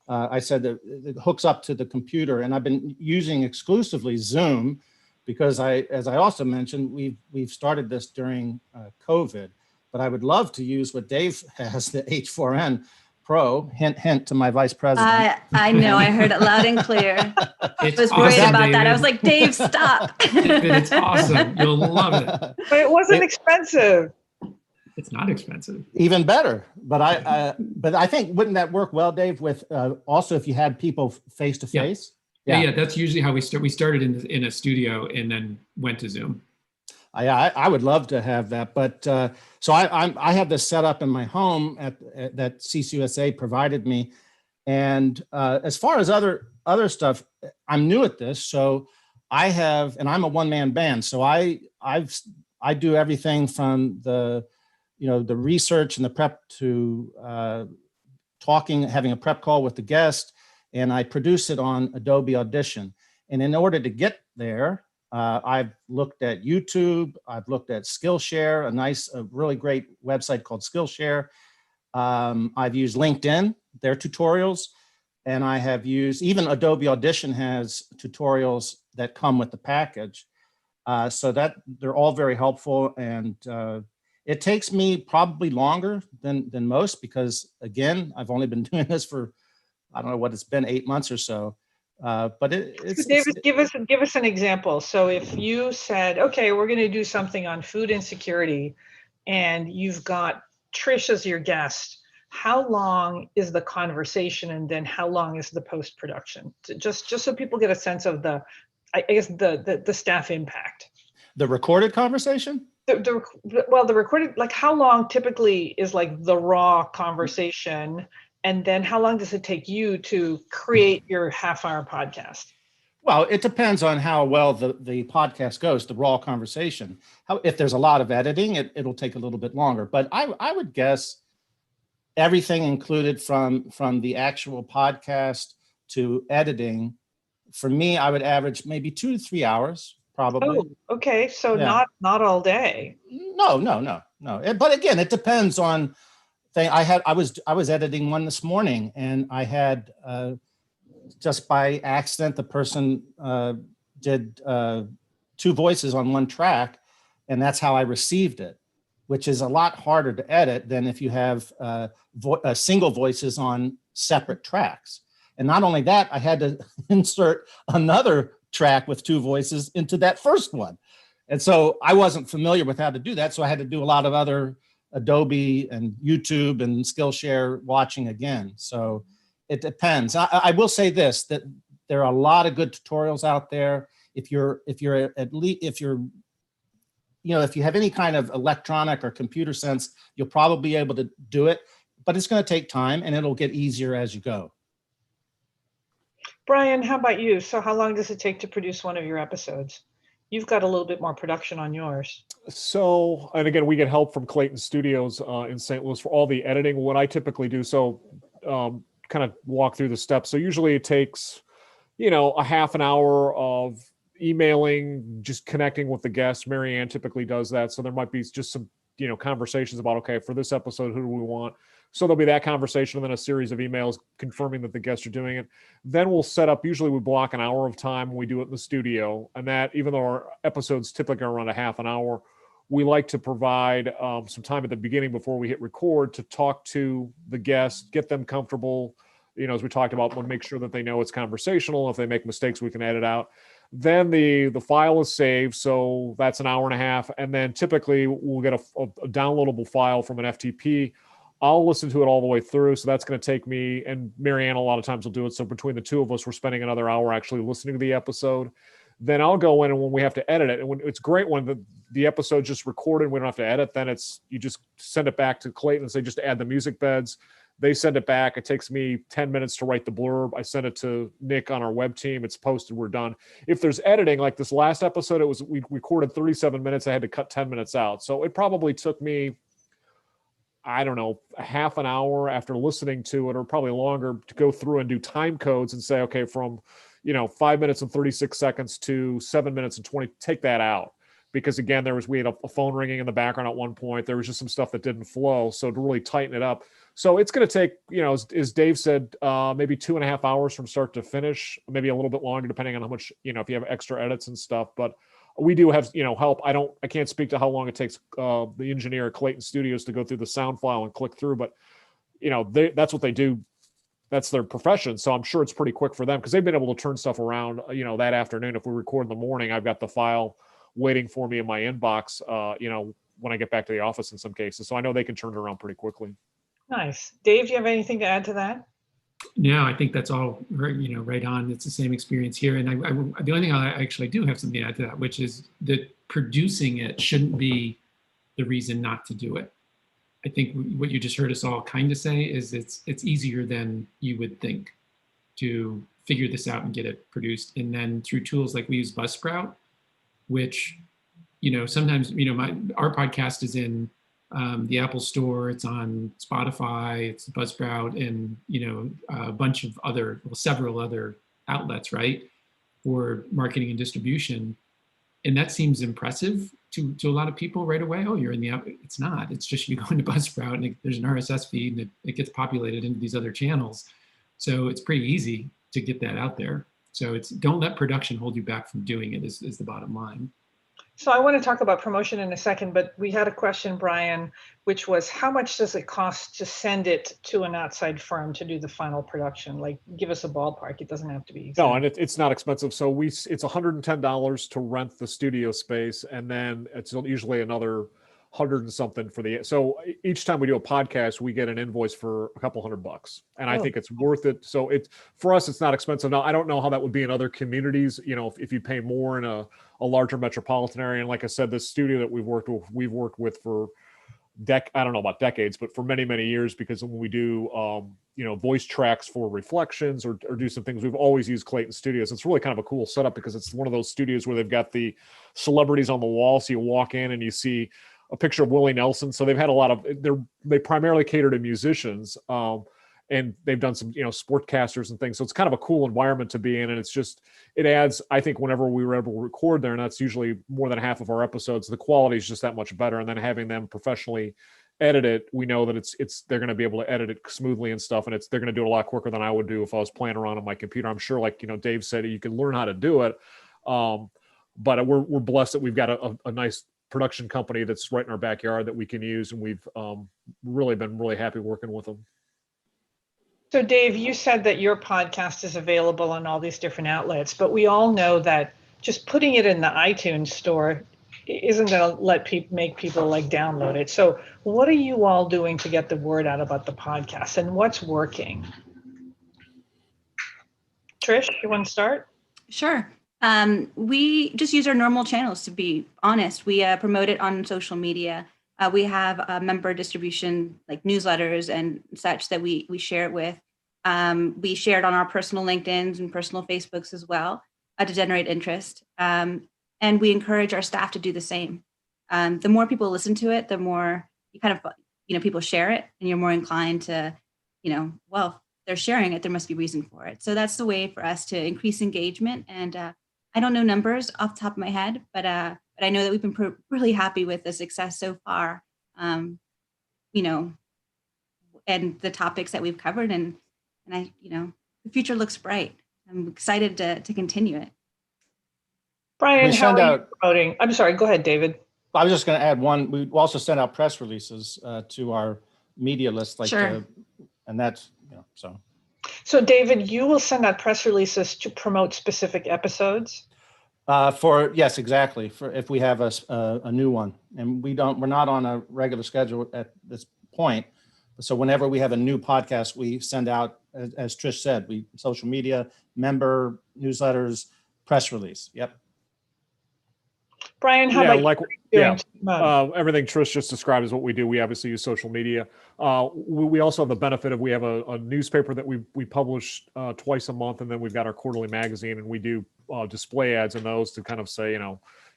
I said that it hooks up to the computer, and I've been using exclusively Zoom because as I also mentioned, we've started this during COVID, but I would love to use what Dave has, the H4n Pro, hint to my vice president. I know, I heard it loud and clear. I was worried about that. I was like, Dave, stop. It's awesome. You'll love it. But it wasn't expensive. It's not expensive. Even better. But I think, wouldn't that work well, Dave, with also if you had people face to face? Yeah, that's usually how we start. We started in a studio and then went to Zoom. I would love to have that, but so I have this set up in my home that CCUSA provided me, and as far as other stuff, I'm new at this, so and I'm a one-man band, so I do everything from the research and the prep to having a prep call with the guest, and I produce it on Adobe Audition, and in order to get there, I've looked at YouTube. I've looked at Skillshare, a really great website called Skillshare. I've used LinkedIn, their tutorials, and I have used, even Adobe Audition has tutorials that come with the package. So that they're all very helpful, and it takes me probably longer than most because, again, I've only been doing this for, I don't know what it's been, 8 months or so. But it's David, give us an example. So if you said, okay, we're going to do something on food insecurity, and you've got Trish as your guest, how long is the conversation, and then how long is the post-production? Just so people get a sense of the, I guess, the staff impact. The recorded conversation? Well, the recorded, like how long typically is like the raw conversation, and then how long does it take you to create your half-hour podcast? Well, it depends on how well the podcast goes, the raw conversation. If there's a lot of editing, it'll take a little bit longer. But I would guess everything included from the actual podcast to editing, for me, I would average maybe 2 to 3 hours, probably. Oh, okay. So Yeah. not all day. No. But again, it depends on thing. I was editing one this morning, and I had just by accident, the person did 2 voices on one track, and that's how I received it, which is a lot harder to edit than if you have single voices on separate tracks. And not only that, I had to insert another track with 2 voices into that first one. And so I wasn't familiar with how to do that. So I had to do a lot of other Adobe and YouTube and Skillshare watching again. So it depends. I will say this, that there are a lot of good tutorials out there. If you have any kind of electronic or computer sense, you'll probably be able to do it, but it's going to take time and it'll get easier as you go. Brian, how about you? So how long does it take to produce one of your episodes? You've got a little bit more production on yours. So, and again, we get help from Clayton Studios in St. Louis for all the editing. What I typically do, kind of walk through the steps. So usually it takes, a half an hour of emailing, just connecting with the guest. Mary Ann typically does that. So there might be just some, conversations about, okay, for this episode, who do we want? So there'll be that conversation and then a series of emails confirming that the guests are doing it. Then we'll set up, usually we block an hour of time when we do it in the studio. And that, even though our episodes typically are around a half an hour, we like to provide some time at the beginning before we hit record to talk to the guests, get them comfortable. As we talked about, we'll make sure that they know it's conversational. If they make mistakes, we can edit out. Then the file is saved. So that's an hour and a half. And then typically we'll get a downloadable file from an FTP. I'll listen to it all the way through. So that's going to take me, and Marianne a lot of times will do it. So between the two of us, we're spending another hour actually listening to the episode. Then I'll go in, and when we have to edit it, and when it's great when the episode's just recorded, we don't have to edit, then you just send it back to Clayton and say, just add the music beds. They send it back. It takes me 10 minutes to write the blurb. I send it to Nick on our web team. It's posted. We're done. If there's editing, like this last episode, we recorded 37 minutes. I had to cut 10 minutes out. So it probably took me, I don't know, a half an hour after listening to it, or probably longer, to go through and do time codes and say, okay, from 5 minutes and 36 seconds to 7 minutes and 20, take that out. Because again, we had a phone ringing in the background at one point. There was just some stuff that didn't flow. So to really tighten it up. So it's going to take, as Dave said, maybe 2.5 hours from start to finish, maybe a little bit longer, depending on how much, if you have extra edits and stuff. But we do have, help. I can't speak to how long it takes the engineer at Clayton Studios to go through the sound file and click through, but that's what they do. That's their profession. So I'm sure it's pretty quick for them, because they've been able to turn stuff around, that afternoon. If we record in the morning, I've got the file waiting for me in my inbox, when I get back to the office in some cases. So I know they can turn it around pretty quickly. Nice. Dave, do you have anything to add to that? No, I think that's all right on. It's the same experience here. And the only thing I actually do have something to add to that, which is that producing it shouldn't be the reason not to do it. I think what you just heard us all kind of say is it's easier than you would think to figure this out and get it produced. And then through tools like we use Buzzsprout, which, sometimes, our podcast is in the Apple Store, it's on Spotify, it's Buzzsprout, and a bunch of several other outlets, right, for marketing and distribution. And that seems impressive to a lot of people right away. Oh, you're in the app. It's not. It's just you go into Buzzsprout and there's an RSS feed and it gets populated into these other channels. So it's pretty easy to get that out there. So it's don't let production hold you back from doing it is the bottom line. So I want to talk about promotion in a second, but we had a question, Brian, which was how much does it cost to send it to an outside firm to do the final production? Like, give us a ballpark. It doesn't have to be exact. No, and it's not expensive. So it's $110 to rent the studio space, and then it's usually another 100 and something for the. So each time we do a podcast, we get an invoice for a couple $100, and I think it's worth it. So for us, it's not expensive. Now I don't know how that would be in other communities. You know, if you pay more in a larger metropolitan area, and like I said, this studio that we've worked with for I don't know about decades, but for many, many years, because when we do, voice tracks for reflections or do some things, we've always used Clayton Studios. It's really kind of a cool setup because it's one of those studios where they've got the celebrities on the wall. So you walk in and you see a picture of Willie Nelson. So they've had a lot of, they primarily cater to musicians. And they've done some, sportcasters and things. So it's kind of a cool environment to be in. And it adds, I think, whenever we were able to record there, and that's usually more than half of our episodes, the quality is just that much better. And then having them professionally edit it, we know that they're going to be able to edit it smoothly and stuff. And they're going to do it a lot quicker than I would do if I was playing around on my computer. I'm sure, like, Dave said, you can learn how to do it. But we're blessed that we've got a nice production company that's right in our backyard that we can use. And we've really been really happy working with them. So Dave, you said that your podcast is available on all these different outlets, but we all know that just putting it in the iTunes store isn't going to make people like download it. So what are you all doing to get the word out about the podcast, and what's working? Trish, you want to start? Sure. We just use our normal channels, to be honest. We promote it on social media. We have member distribution, like newsletters and such, that we share it with. We share it on our personal LinkedIns and personal Facebooks as well to generate interest. And we encourage our staff to do the same. The more people listen to it, the more you kind of, people share it, and you're more inclined to, well, they're sharing it, there must be reason for it. So that's the way for us to increase engagement. And I don't know numbers off the top of my head, but I know that we've been really happy with the success so far, and the topics that we've covered, and the future looks bright. I'm excited to continue it. Brian, how are you promoting? I'm sorry, go ahead, David. I was just going to add one. We also send out press releases to our media list, Sure. And that's, so. So David, you will send out press releases to promote specific episodes? Yes, exactly. For if we have a new one, and we're not on a regular schedule at this point. So whenever we have a new podcast, we send out, as Trish said, social media, member newsletters, press release. Yep. Brian, how about everything Trish just described is what we do. We obviously use social media. We also have the benefit of, we have a newspaper that we publish twice a month, and then we've got our quarterly magazine, and we do display ads in those to kind of say,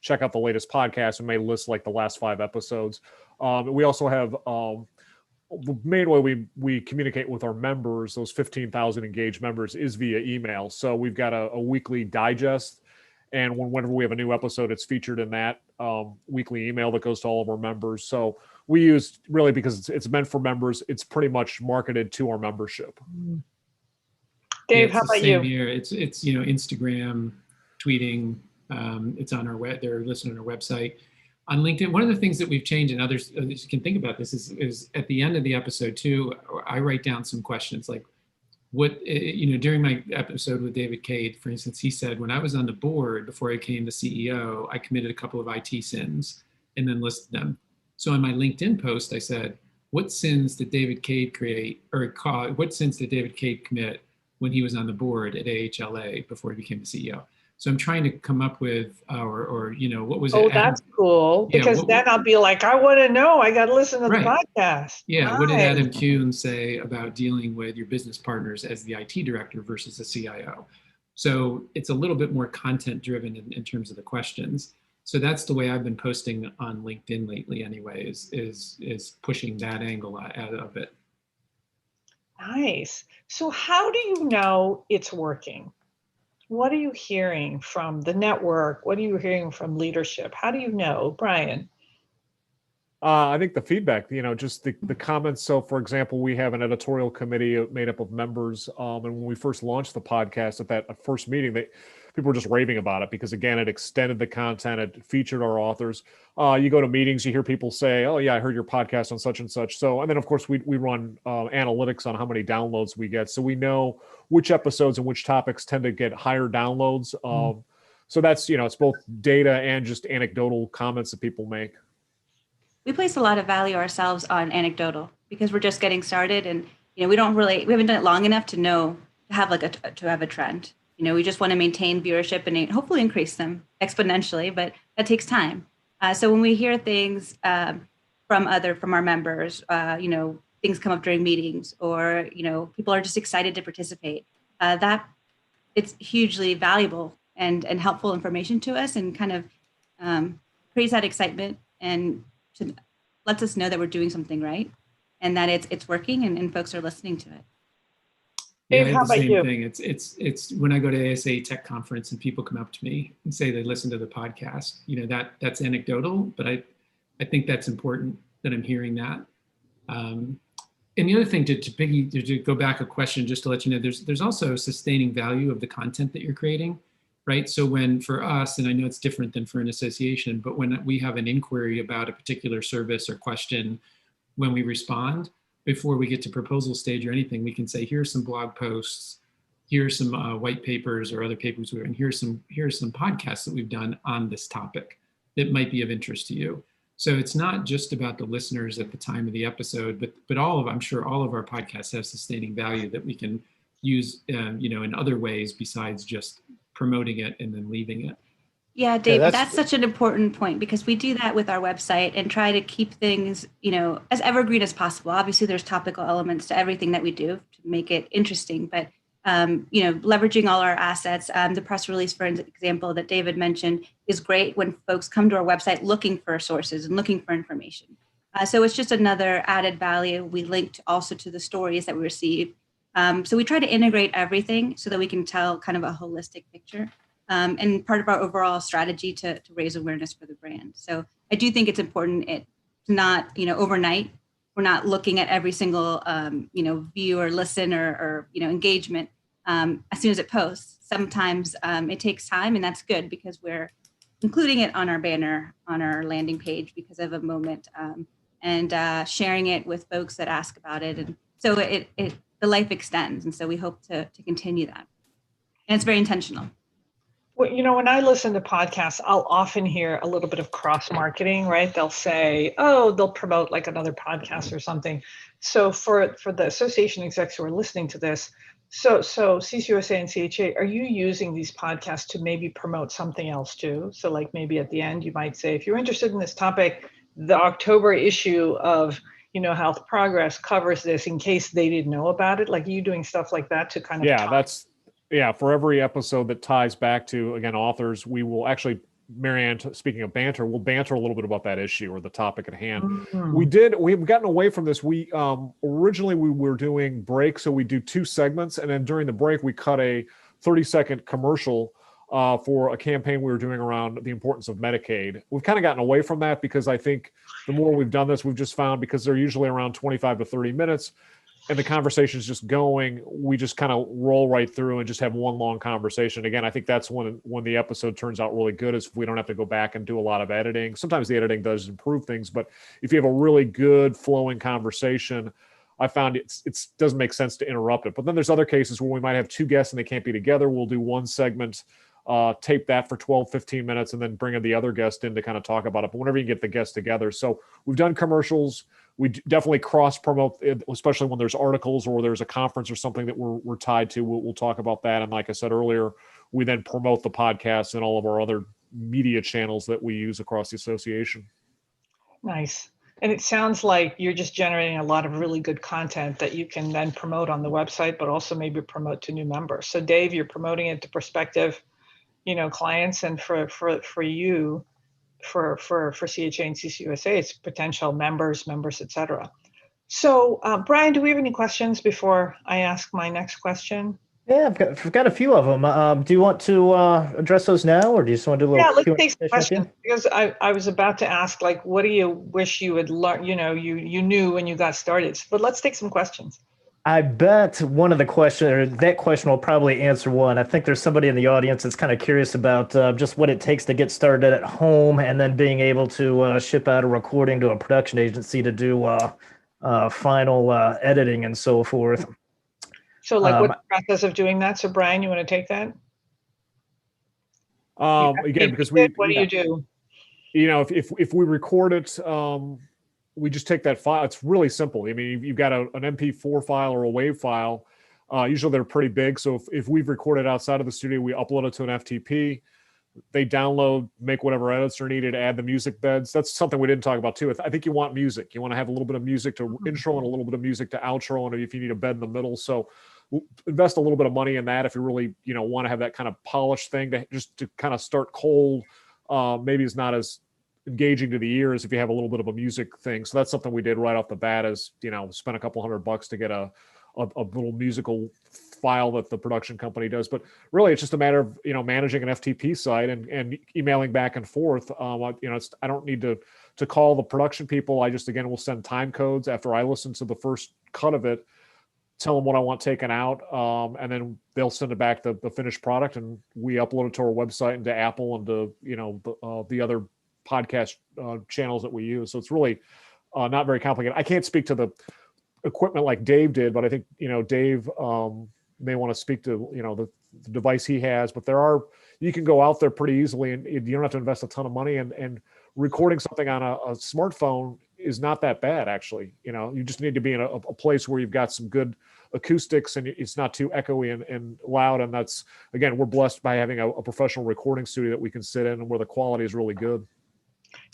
check out the latest podcast, and may list like the last 5 episodes. We also have the main way we communicate with our members, those 15,000 engaged members, is via email. So we've got a weekly digest. And whenever we have a new episode, it's featured in that weekly email that goes to all of our members. So we use, really, because it's meant for members, it's pretty much marketed to our membership. Dave, how about you? Here. It's Instagram, tweeting. It's on our web. They're listed on our website. On LinkedIn, one of the things that we've changed, and others can think about this, is at the end of the episode too, I write down some questions like, what, during my episode with David Cade, for instance, he said, when I was on the board before I became the CEO, I committed a couple of IT sins and then listed them. So on my LinkedIn post, I said, what sins did David Cade what sins did David Cade commit when he was on the board at AHLA before he became the CEO? So I'm trying to come up with, what was it? Oh, that's cool. Because then I'll be like, I want to know. I got to listen to the podcast. Yeah. Nice. What did Adam Kuhn say about dealing with your business partners as the IT director versus the CIO? So it's a little bit more content driven in terms of the questions. So that's the way I've been posting on LinkedIn lately anyway, is pushing that angle out of it. Nice. So how do you know it's working? What are you hearing from the network? What are you hearing from leadership? How do you know, Brian? I think the feedback, just the comments. So, for example, we have an editorial committee made up of members. And when we first launched the podcast at that first meeting, people were just raving about it because, again, it extended the content, it featured our authors. You go to meetings, you hear people say, "Oh, yeah, I heard your podcast on such and such." So, and then, of course, we run analytics on how many downloads we get. So we know which episodes and which topics tend to get higher downloads. So that's, it's both data and just anecdotal comments that people make. We place a lot of value ourselves on anecdotal because we're just getting started, and we haven't done it long enough to have a trend. We just want to maintain viewership and hopefully increase them exponentially, but that takes time. So when we hear things from our members, things come up during meetings, or people are just excited to participate, that it's hugely valuable and helpful information to us, and kind of creates that excitement and lets us know that we're doing something right and that it's working and folks are listening to it. Dave, I how have the about same you? thing. It's when I go to ASA Tech Conference and people come up to me and say they listen to the podcast. That's anecdotal, but I think that's important that I'm hearing that. And the other thing to go back a question, just to let you know, there's also a sustaining value of the content that you're creating, right? So when, for us, and I know it's different than for an association, but when we have an inquiry about a particular service or question, when we respond, before we get to proposal stage or anything, we can say, here's some blog posts, here's some white papers or other papers, and here's some podcasts that we've done on this topic that might be of interest to you. So it's not just about the listeners at the time of the episode, but I'm sure all of our podcasts have sustaining value that we can use, in other ways besides just promoting it and then leaving it. Yeah, Dave, Yeah, that's such an important point, because we do that with our website and try to keep things, as evergreen as possible. Obviously, there's topical elements to everything that we do to make it interesting, but leveraging all our assets. The press release, for example, that David mentioned is great when folks come to our website looking for sources and looking for information. So it's just another added value. We linked also to the stories that we receive. So we try to integrate everything so that we can tell kind of a holistic picture. And part of our overall strategy to raise awareness for the brand. So I do think it's important. It's not, overnight. We're not looking at every single, view or listen or engagement as soon as it posts. Sometimes it takes time, and that's good because we're including it on our banner, on our landing page because of a moment, and sharing it with folks that ask about it. And so the life extends. And so we hope to continue that. And it's very intentional. Well, when I listen to podcasts, I'll often hear a little bit of cross marketing, right? They'll say, they'll promote like another podcast or something. So for the association execs who are listening to this, so CCUSA and CHA, are you using these podcasts to maybe promote something else too? So like maybe at the end, you might say, if you're interested in this topic, the October issue of Health Progress covers this in case they didn't know about it. Like, are you doing stuff like that to kind of for every episode that ties back to, again, authors, we will actually, Marianne, speaking of banter, we'll banter a little bit about that issue or the topic at hand. Mm-hmm. We've gotten away from this. We originally we were doing breaks, so we do 2 segments, and then during the break we cut a 30-second commercial for a campaign we were doing around the importance of Medicaid. We've kind of gotten away from that because I think the more we've done this, we've just found, because they're usually around 25 to 30 minutes, and the conversation is just going, we just kind of roll right through and just have one long conversation. Again, I think that's when the episode turns out really good, is if we don't have to go back and do a lot of editing. Sometimes the editing does improve things, but if you have a really good flowing conversation, I found it doesn't make sense to interrupt it. But then there's other cases where we might have 2 guests and they can't be together. We'll do one segment, tape that for 12, 15 minutes, and then bring in the other guest in to kind of talk about it. But whenever you get the guests together. So we've done commercials. We definitely cross promote, especially when there's articles or there's a conference or something that we're tied to. We'll talk about that. And like I said earlier, we then promote the podcast and all of our other media channels that we use across the association. Nice. And it sounds like you're just generating a lot of really good content that you can then promote on the website, but also maybe promote to new members. So Dave, you're promoting it to prospective, clients, and for you, for CHA and CCUSA, it's potential members, et cetera. So Brian, do we have any questions before I ask my next question? Yeah, I've got a few of them. Do you want to address those now, or do you just want to do a little Yeah, let's Q&A take some session at the questions end? because I was about to ask, like, what do you wish you had learned, you knew when you got started, but let's take some questions. I bet one of the question or that question will probably answer one. I think there's somebody in the audience that's kind of curious about just what it takes to get started at home and then being able to ship out a recording to a production agency to do final editing and so forth. So like Um, what's the process of doing that? So Brian, you want to take that? Again, because What do you do? if we record it, we just take that file. It's really simple. I mean, you've got an MP4 file or a WAV file. Usually they're pretty big. So if we've recorded outside of the studio, we upload it to an FTP. They download, make whatever edits are needed, add the music beds. That's something we didn't talk about too. I think you want music. You want to have a little bit of music to intro and a little bit of music to outro, and if you need a bed in the middle. So invest a little bit of money in that if you really want to have that kind of polished thing to kind of start cold. Maybe it's not as engaging to the ears if you have a little bit of a music thing. So that's something we did right off the bat, is spent a couple $100 to get a little musical file that the production company does. But really it's just a matter of managing an FTP site and emailing back and forth. I don't need to call the production people. I just will send time codes after I listen to the first cut of it, tell them what I want taken out, and then they'll send it back the finished product, and we upload it to our website and to Apple and to the other podcast channels that we use. So it's really not very complicated. I can't speak to the equipment like Dave did, but I think Dave may want to speak to the device he has. But you can go out there pretty easily, and you don't have to invest a ton of money. And recording something on a smartphone is not that bad, actually. You just need to be in a place where you've got some good acoustics and it's not too echoey and loud. And that's, again, we're blessed by having a professional recording studio that we can sit in and where the quality is really good.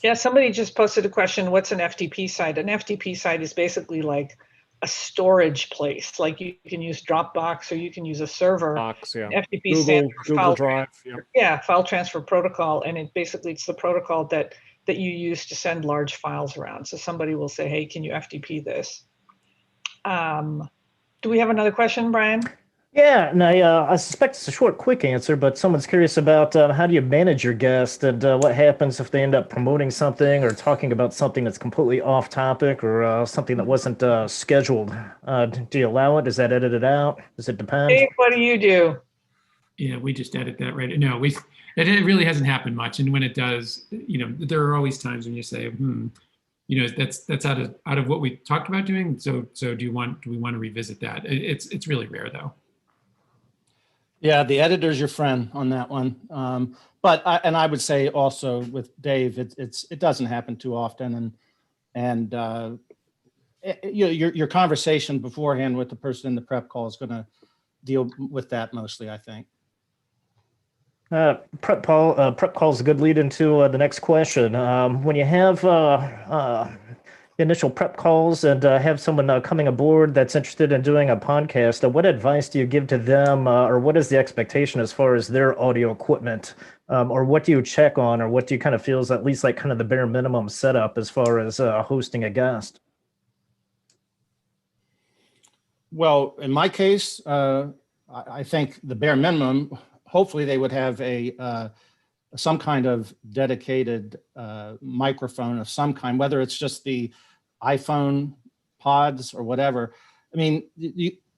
Yeah, somebody just posted a question, what's an FTP site? An FTP site is basically like a storage place. Like you can use Dropbox or you can use a server. Box, yeah. FTP Google Drive. Yeah, file transfer protocol. And it's the protocol that you use to send large files around. So somebody will say, hey, can you FTP this? Do we have another question, Brian? Yeah, and I suspect it's a short, quick answer, but someone's curious about how do you manage your guest and what happens if they end up promoting something or talking about something that's completely off topic or something that wasn't scheduled. Do you allow it? Does that edit it out? Does it depend? Dave, what do you do? Yeah, we just edit that right. No, it really hasn't happened much. And when it does, there are always times when you say, that's out of what we talked about doing. So do we want to revisit that? It's really rare though. Yeah, the editor's your friend on that one. But I would say also with Dave, it doesn't happen too often, and your conversation beforehand with the person in the prep call is going to deal with that mostly, I think. Prep call is a good lead into the next question. When you have initial prep calls and have someone coming aboard that's interested in doing a podcast, what advice do you give to them, or what is the expectation as far as their audio equipment, or what do you check on, or what do you kind of feel is at least like kind of the bare minimum setup as far as hosting a guest? Well, in my case, I think the bare minimum, hopefully they would have some kind of dedicated microphone of some kind, whether it's just the iPhone pods or whatever. I mean,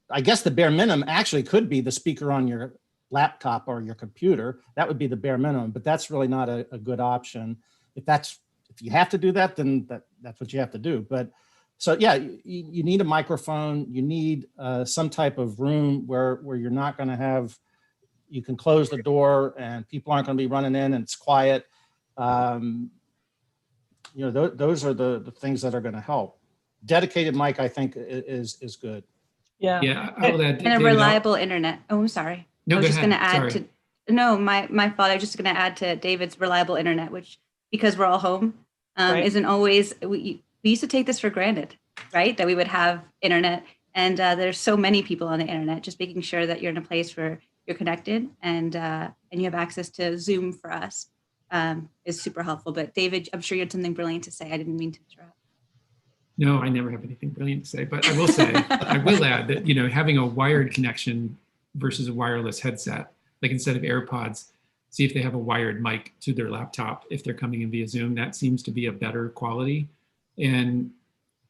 I guess the bare minimum actually could be the speaker on your laptop or your computer. That would be the bare minimum, but that's really not a good option. If you have to do that, then that's what you have to do. But so yeah, you need a microphone. You need some type of room where you're not going to have. You can close the door and people aren't going to be running in and it's quiet. Those are the things that are going to help. Dedicated mic, I think, is good. Yeah. Yeah, I will add. And a reliable internet. Oh, I'm sorry. No, I was go just going to ahead. add Sorry. my fault. I was just going to add to David's reliable internet, which, because we're all home, Right. isn't always, we used to take this for granted, right? That we would have internet. And there's so many people on the internet, just making sure that you're in a place where you're connected and you have access to Zoom for us is super helpful. But David, I'm sure you had something brilliant to say. I didn't mean to interrupt. No, I never have anything brilliant to say, but I will say, I will add that, having a wired connection versus a wireless headset. Like instead of AirPods, see if they have a wired mic to their laptop if they're coming in via Zoom. That seems to be a better quality. And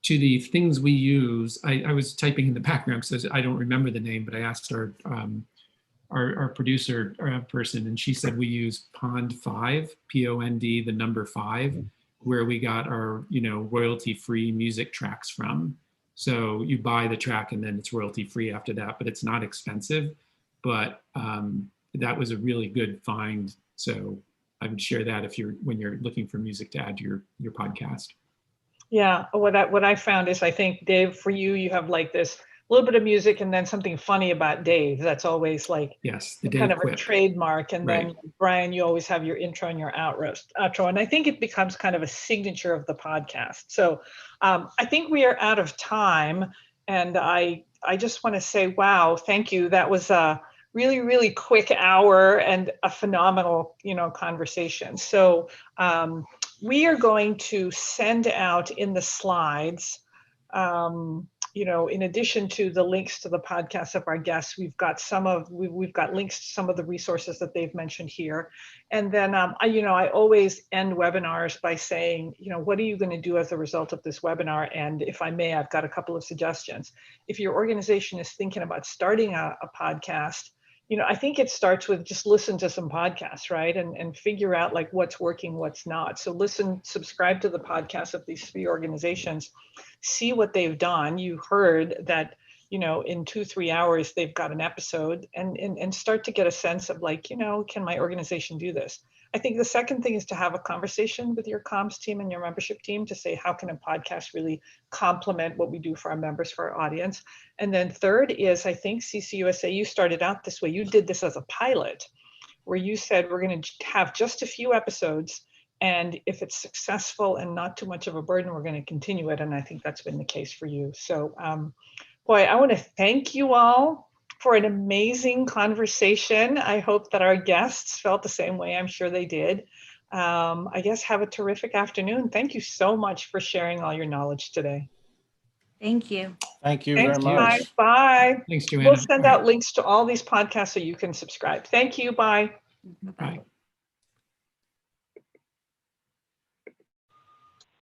to the things we use, I was typing in the background because I don't remember the name, but I asked our producer person, and she said we use Pond 5, P-O-N-D, the number 5, where we got our royalty-free music tracks from. So you buy the track and then it's royalty-free after that, but it's not expensive. But that was a really good find. So I would share that when you're looking for music to add to your podcast. Yeah, what I found is, I think, Dave, for you have like this little bit of music and then something funny about Dave. That's always like, yes, the kind Dave of quip. A trademark. And Right. then Brian, you always have your intro and your outro. And I think it becomes kind of a signature of the podcast. So I think we are out of time. And I just want to say, wow, thank you. That was a really, really quick hour and a phenomenal, conversation. So we are going to send out in the slides, in addition to the links to the podcasts of our guests, we've got links to some of the resources that they've mentioned here. And then, I always end webinars by saying, what are you going to do as a result of this webinar? And if I may, I've got a couple of suggestions. If your organization is thinking about starting a podcast, I think it starts with just listen to some podcasts, right? And figure out like what's working, what's not. So subscribe to the podcasts of these 3 organizations, see what they've done. You heard that, in 2-3 hours, they've got an episode, and start to get a sense of like, can my organization do this? I think the second thing is to have a conversation with your comms team and your membership team to say, how can a podcast really complement what we do for our members, for our audience? And then third is, I think, CCUSA, you started out this way. You did this as a pilot where you said, we're going to have just a few episodes. And if it's successful and not too much of a burden, we're going to continue it. And I think that's been the case for you. So, boy, I want to thank you all for an amazing conversation. I hope that our guests felt the same way. I'm sure they did. I guess have a terrific afternoon. Thank you so much for sharing all your knowledge today. Thank you. Thank you Thanks, very much. Bye. Thanks, Joanna. We'll send out links to all these podcasts so you can subscribe. Thank you. Bye. Bye-bye. Bye.